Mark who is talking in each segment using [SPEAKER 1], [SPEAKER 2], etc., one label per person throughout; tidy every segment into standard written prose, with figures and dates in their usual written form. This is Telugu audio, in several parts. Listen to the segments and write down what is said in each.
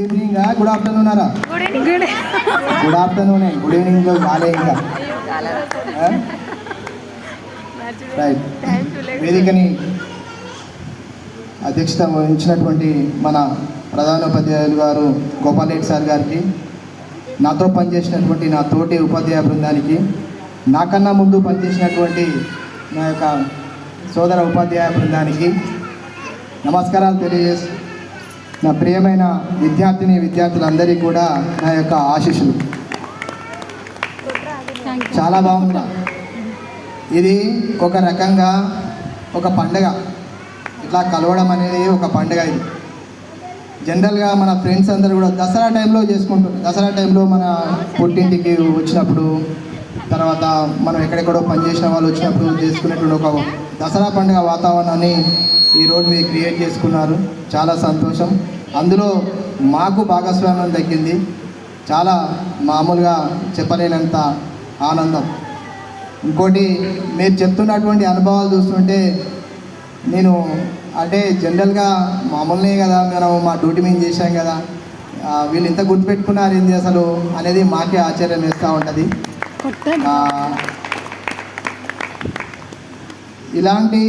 [SPEAKER 1] ఈవినింగ్ గుడ్ ఆఫ్టర్నూన్ అరా గుడ్ ఆఫ్టర్నూన్ గుడ్ ఈవినింగ్ కాలే ఇంకా రైట్. వేదికని అధ్యక్షత వహించినటువంటి మన ప్రధానోపాధ్యాయులు గారు గోపాల్ రెడ్డి సార్ గారికి, నాతో పనిచేసినటువంటి నా తోటి ఉపాధ్యాయ బృందానికి, నాకన్నా ముందు పనిచేసినటువంటి నా యొక్క సోదర ఉపాధ్యాయ బృందానికి నమస్కారాలు తెలియజేస్తూ, నా ప్రియమైన విద్యార్థులందరికీ కూడా నా యొక్క ఆశీస్సులు. చాలా బాగుంది. ఇది ఒక రకంగా ఒక పండుగ, ఇట్లా కలవడం అనేది ఒక పండుగ. ఇది జనరల్గా మన ఫ్రెండ్స్ అందరూ కూడా దసరా టైంలో చేసుకుంటారు. దసరా టైంలో మన పుట్టింటికి వచ్చినప్పుడు, తర్వాత మనం ఎక్కడెక్కడో పనిచేసిన వాళ్ళు వచ్చినప్పుడు చేసుకునేటువంటి ఒక దసరా పండుగ వాతావరణాన్ని ఈరోజు మీరు క్రియేట్ చేసుకున్నారు. చాలా సంతోషం. అందులో మాకు భాగస్వామ్యం దక్కింది. చాలా మామూలుగా చెప్పలేనంత ఆనందం. ఇంకోటి, మీరు చెప్తున్నటువంటి అనుభవాలు చూస్తుంటే నేను అంటే జనరల్గా మామూలునే కదా, మనం మా డ్యూటీ మేము చేశాం కదా, వీళ్ళు ఇంత గుర్తుపెట్టుకున్నారు ఏంది అసలు అనేది మాకే ఆశ్చర్యం వేస్తూ ఉంటుంది. ఇలాంటి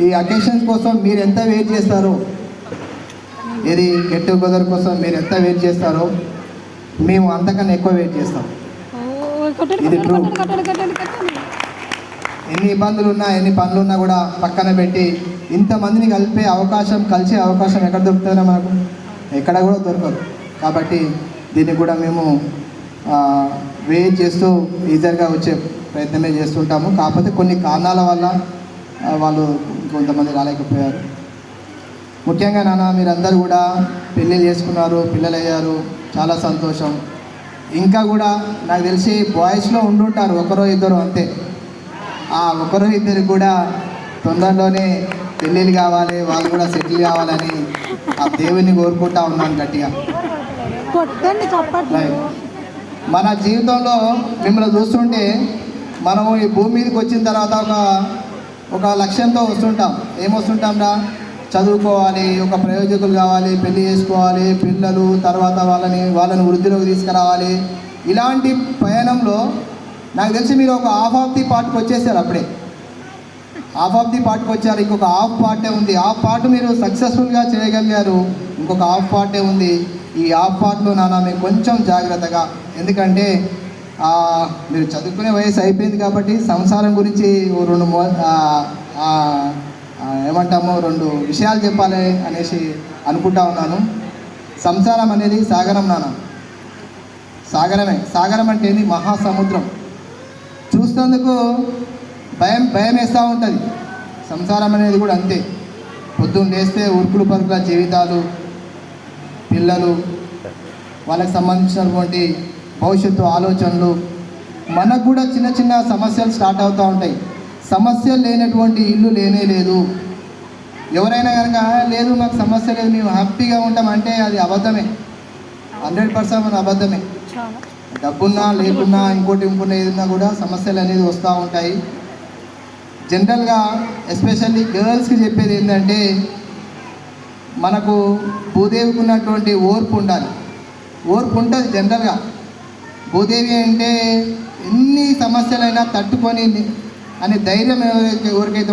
[SPEAKER 1] ఈ అకేషన్స్ కోసం మీరు ఎంత వెయిట్ చేస్తారో, ఇది గెట్ టుగెదర్ కోసం మీరు ఎంత వెయిట్ చేస్తారో మేము అంతకన్నా ఎక్కువ వెయిట్ చేస్తాం. ఇది ట్రూ. ఎన్ని ఇబ్బందులు ఉన్నా, ఎన్ని పనులు ఉన్నా కూడా పక్కన పెట్టి ఇంతమందిని కలిసే అవకాశం ఎక్కడ దొరుకుతుందో మనకు ఎక్కడ కూడా దొరకదు. కాబట్టి దీన్ని కూడా మేము వెయిట్ చేస్తూ ఈజీగా వచ్చే ప్రయత్నమే చేస్తుంటాము. కాకపోతే కొన్ని కారణాల వల్ల వాళ్ళు కొంతమంది రాలేకపోయారు. ముఖ్యంగా నాన్న, మీరందరూ కూడా పెళ్ళిళ్ళు చేసుకున్నారు, పిల్లలు అయ్యారు, చాలా సంతోషం. ఇంకా కూడా నాకు తెలిసి బాయ్స్లో ఉండుంటారు ఒకరో ఇద్దరు అంతే. ఆ ఒకరో ఇద్దరు కూడా తొందరలోనే పెళ్ళిళ్ళు కావాలి, వాళ్ళు కూడా సెటిల్ కావాలని ఆ దేవుని కోరుకుంటా ఉన్నాను గట్టిగా. మన జీవితంలో మిమ్మల్ని చూస్తుంటే మనము ఈ భూమి మీదకి వచ్చిన తర్వాత ఒక లక్ష్యంతో వస్తుంటాం. ఏమొస్తుంటాంరా, చదువుకోవాలి, ఒక ప్రయోజకులు కావాలి, పెళ్లి చేసుకోవాలి, పిల్లలు, తర్వాత వాళ్ళని వృద్ధిలోకి తీసుకురావాలి. ఇలాంటి పయనంలో నాకు తెలిసి మీరు ఒక హాఫ్ ఆఫ్ ది పార్ట్కి వచ్చేసారు. అప్పుడే హాఫ్ ఆఫ్ ది పార్ట్కి వచ్చారు. ఇంకొక హాఫ్ పార్టే ఉంది. హాఫ్ పార్ట్ మీరు సక్సెస్ఫుల్గా చేయగలిగారు. ఇంకొక హాఫ్ పార్టే ఉంది. ఈ హాఫ్ పార్ట్లో నాన్న మీరు కొంచెం జాగ్రత్తగా, ఎందుకంటే మీరు చదువుకునే వయసు అయిపోయింది కాబట్టి సంసారం గురించి రెండు విషయాలు చెప్పాలి అనేసి అనుకుంటా ఉన్నాను. సంసారం అనేది సాగరం నాన్న, సాగరమే. సాగరం అంటే ఏంది? మహాసముద్రం. చూసినందుకు భయం వేస్తూ ఉంటుంది. సంసారం అనేది కూడా అంతే. పొద్దున్న లేస్తే ఉరుకులు పరుకుల జీవితాలు, పిల్లలు, వాళ్ళకి సంబంధించినటువంటి భవిష్యత్తు ఆలోచనలు, మనకు కూడా చిన్న చిన్న సమస్యలు స్టార్ట్ అవుతూ ఉంటాయి. సమస్యలు లేనటువంటి ఇల్లు లేనే లేదు. ఎవరైనా కనుక లేదు మాకు సమస్య లేదు, మేము హ్యాపీగా ఉంటామంటే అది అబద్ధమే. 100% అబద్ధమే. డబ్బున్నా లేకున్నా ఇంకోటి ఏదన్నా కూడా సమస్యలు అనేది వస్తూ ఉంటాయి. జనరల్గా ఎస్పెషల్లీ గర్ల్స్కి చెప్పేది ఏంటంటే, మనకు భూదేవికి ఉన్నటువంటి ఓర్పు ఉండాలి. ఓర్పు ఉంటుంది జనరల్గా. భూదేవి అంటే ఎన్ని సమస్యలైనా తట్టుకొని అనే ధైర్యం ఎవరికైతే